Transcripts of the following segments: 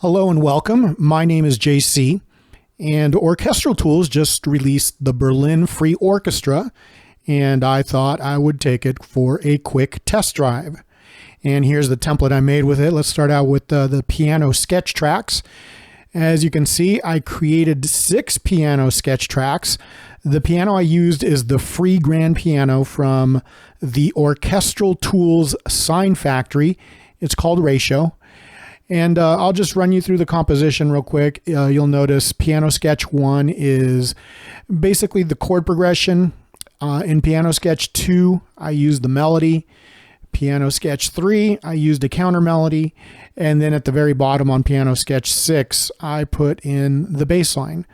Hello and welcome. My name is JC, and Orchestral Tools just released the Berlin Free Orchestra, and I thought I would take it for a quick test drive. And here's the template I made with it. Let's start out with the piano sketch tracks. As you can see, I created 6 piano sketch tracks. The piano I used is the free grand piano from the Orchestral Tools SINEfactory. It's called Ratio. And I'll just run you through the composition real quick. You'll notice piano sketch 1 is basically the chord progression. In piano sketch 2, I used the melody. Piano sketch 3, I used a counter melody. And then at the very bottom on piano sketch 6, I put in the bass line.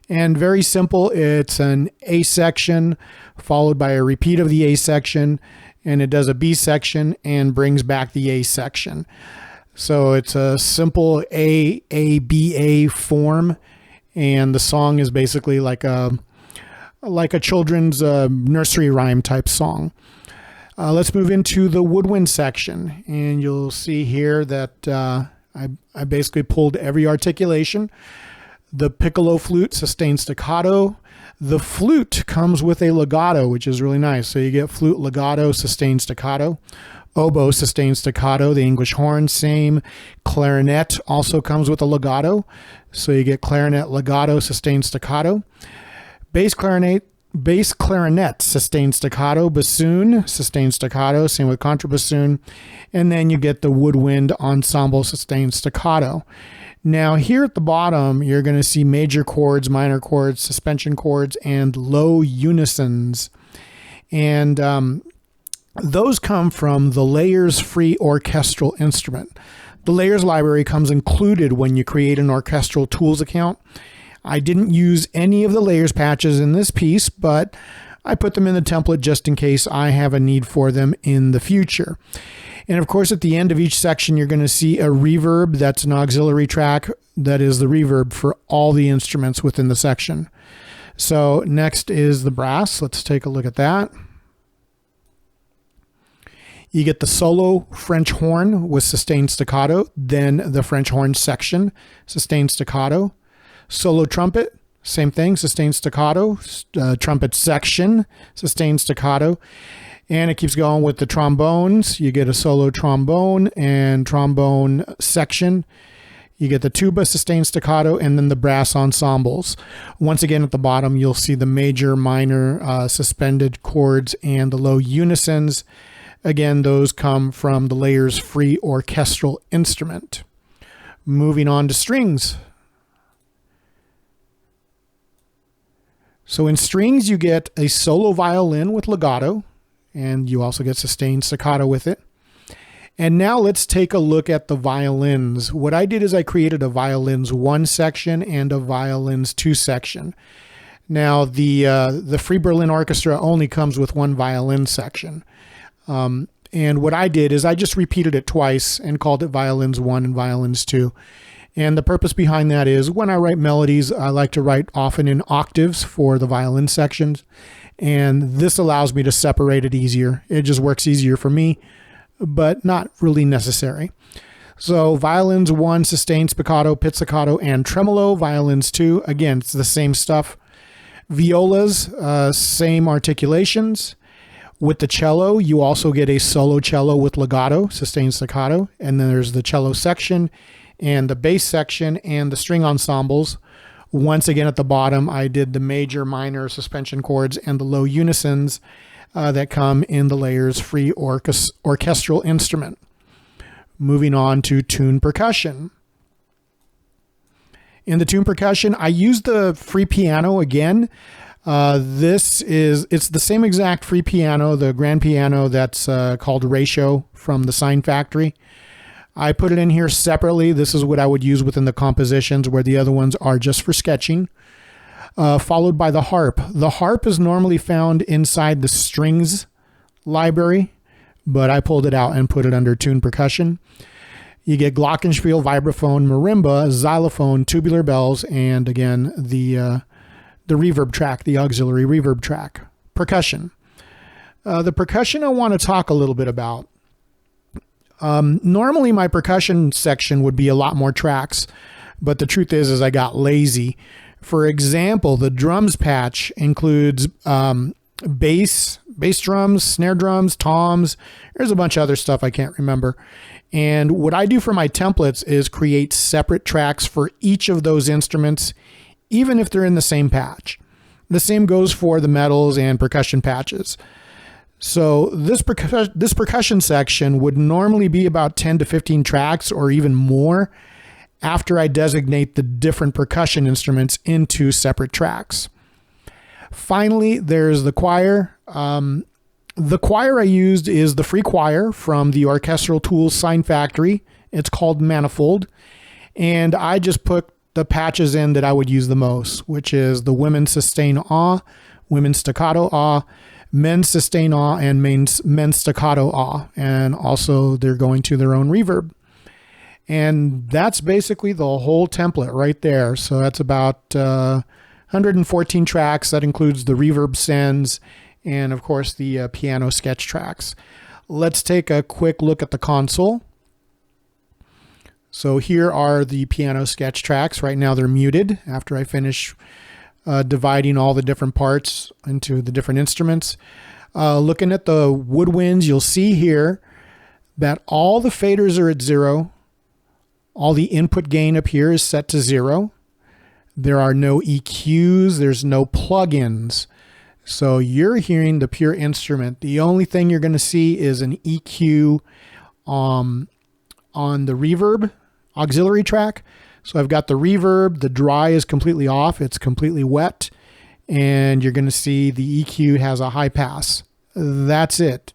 And very simple, it's an A section followed by a repeat of the A section, and it does a B section and brings back the A section. So it's a simple A-B-A form, and the song is basically like a children's nursery rhyme type song. Let's move into the woodwind section, and you'll see here that I basically pulled every articulation. The piccolo flute, sustained staccato. The flute comes with a legato, which is really nice. So you get flute, legato, sustained staccato. Oboe, sustained staccato. The English horn, same. Clarinet also comes with a legato. So you get clarinet, legato, sustained staccato. Bass clarinet, sustained staccato. Bassoon, sustained staccato. Same with contrabassoon. And then you get the woodwind ensemble, sustained staccato. Now here at the bottom, you're going to see major chords, minor chords, suspension chords, and low unisons. And those come from the Layers Free Orchestral Instrument. The Layers library comes included when you create an Orchestral Tools account. I didn't use any of the Layers patches in this piece, but I put them in the template just in case I have a need for them in the future. And of course, at the end of each section, you're going to see a reverb. That's an auxiliary track. That is the reverb for all the instruments within the section. So next is the brass. Let's take a look at that. You get the solo French horn with sustained staccato, then the French horn section, sustained staccato. Solo trumpet, same thing, sustained staccato. Trumpet section, sustained staccato. And it keeps going with the trombones. You get a solo trombone and trombone section. You get the tuba, sustained staccato, and then the brass ensembles. Once again, at the bottom, you'll see the major, minor, suspended chords and the low unisons. Again, those come from the Layers Free Orchestral Instrument. Moving on to strings. So in strings, you get a solo violin with legato, and you also get sustained staccato with it. And now let's take a look at the violins. What I did is I created a violins 1 section and a violins 2 section. Now the Free Berlin Orchestra only comes with 1 violin section. And what I did is I just repeated it twice and called it violins 1 and violins 2. And the purpose behind that is when I write melodies, I like to write often in octaves for the violin sections. And this allows me to separate it easier. It just works easier for me, but not really necessary. So violins 1, sustained spiccato, pizzicato, and tremolo. Violins 2, again, it's the same stuff. Violas, same articulations. With the cello, you also get a solo cello with legato, sustained staccato. And then there's the cello section and the bass section and the string ensembles. Once again, at the bottom, I did the major, minor, suspension chords and the low unisons that come in the Layers Free Orchestral Instrument. Moving on to tune percussion. In the tune percussion, I used the free piano again. It's the same exact free piano, the grand piano that's called Ratio from the SINEfactory. I put it in here separately. This is what I would use within the compositions where the other ones are just for sketching. Followed by the harp. The harp is normally found inside the strings library, but I pulled it out and put it under tune percussion. You get glockenspiel, vibraphone, marimba, xylophone, tubular bells, and again, the reverb track, the auxiliary reverb track. Percussion. The percussion I want to talk a little bit about. Normally my percussion section would be a lot more tracks, but the truth is I got lazy. For example, the drums patch includes bass drums, snare drums, toms. There's a bunch of other stuff I can't remember. And what I do for my templates is create separate tracks for each of those instruments, even if they're in the same patch. The same goes for the medals and percussion patches. So this percussion section would normally be about 10 to 15 tracks or even more after I designate the different percussion instruments into separate tracks. Finally, there's the choir. The choir I used is the free choir from the Orchestral Tools SINEfactory. It's called Manifold. And I just put the patches in that I would use the most, which is the women's sustain ah, women's staccato ah, men's sustain ah, and men's staccato ah. And also they're going to their own reverb. And that's basically the whole template right there. So that's about 114 tracks. That includes the reverb sends and of course the piano sketch tracks. Let's take a quick look at the console. So here are the piano sketch tracks. Right now they're muted after I finish dividing all the different parts into the different instruments. Looking at the woodwinds, you'll see here that all the faders are at 0. All the input gain up here is set to 0. There are no EQs, there's no plugins. So you're hearing the pure instrument. The only thing you're going to see is an EQ on the reverb auxiliary track. So I've got the reverb, the dry is completely off, it's completely wet, and you're going to see the EQ has a high pass. That's it.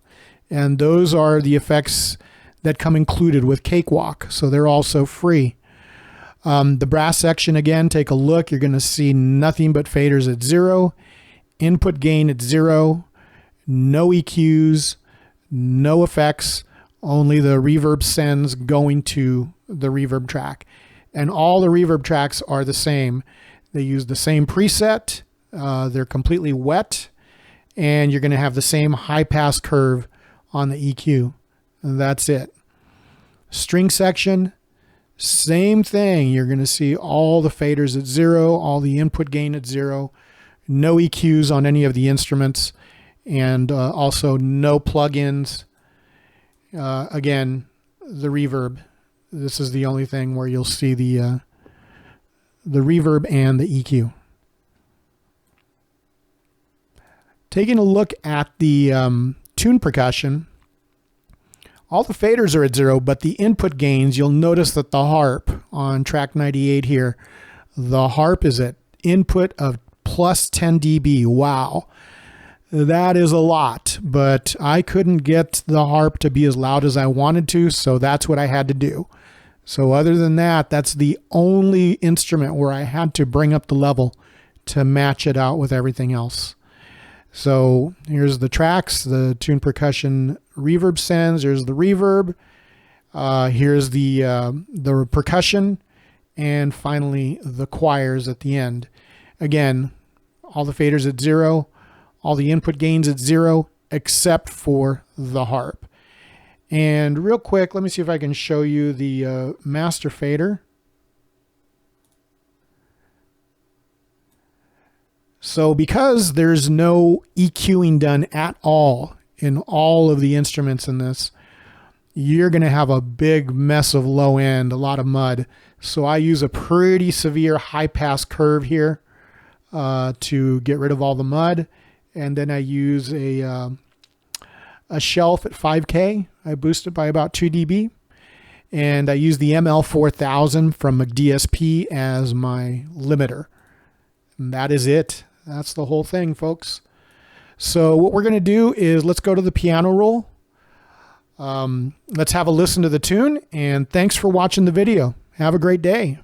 And those are the effects that come included with Cakewalk, so they're also free. The brass section, again, take a look. You're going to see nothing but faders at 0, input gain at 0, no EQs, no effects, only the reverb sends going to the reverb track. And all the reverb tracks are the same. They use the same preset, they're completely wet, and you're going to have the same high pass curve on the EQ. And that's it. String section, same thing. You're going to see all the faders at 0, all the input gain at 0, no EQs on any of the instruments, and also no plugins. Again, the reverb. This is the only thing where you'll see the reverb and the EQ. Taking a look at the tune percussion, all the faders are at 0, but the input gains, you'll notice that the harp on track 98 here, the harp is at input of plus 10 dB. Wow. That is a lot, but I couldn't get the harp to be as loud as I wanted to, so that's what I had to do. So other than that, that's the only instrument where I had to bring up the level to match it out with everything else. So here's the tracks, the tune percussion reverb sends, there's the reverb, here's the percussion, and finally the choirs at the end. Again, all the faders at 0, all the input gains at 0, except for the harp. And real quick, let me see if I can show you the master fader. So because there's no EQing done at all in all of the instruments in this, you're going to have a big mess of low end, a lot of mud. So I use a pretty severe high pass curve here to get rid of all the mud. And then I use a shelf at 5K. I boost it by about 2 dB. And I use the ML4000 from DSP as my limiter. And that is it. That's the whole thing, folks. So what we're going to do is let's go to the piano roll. Let's have a listen to the tune. And thanks for watching the video. Have a great day.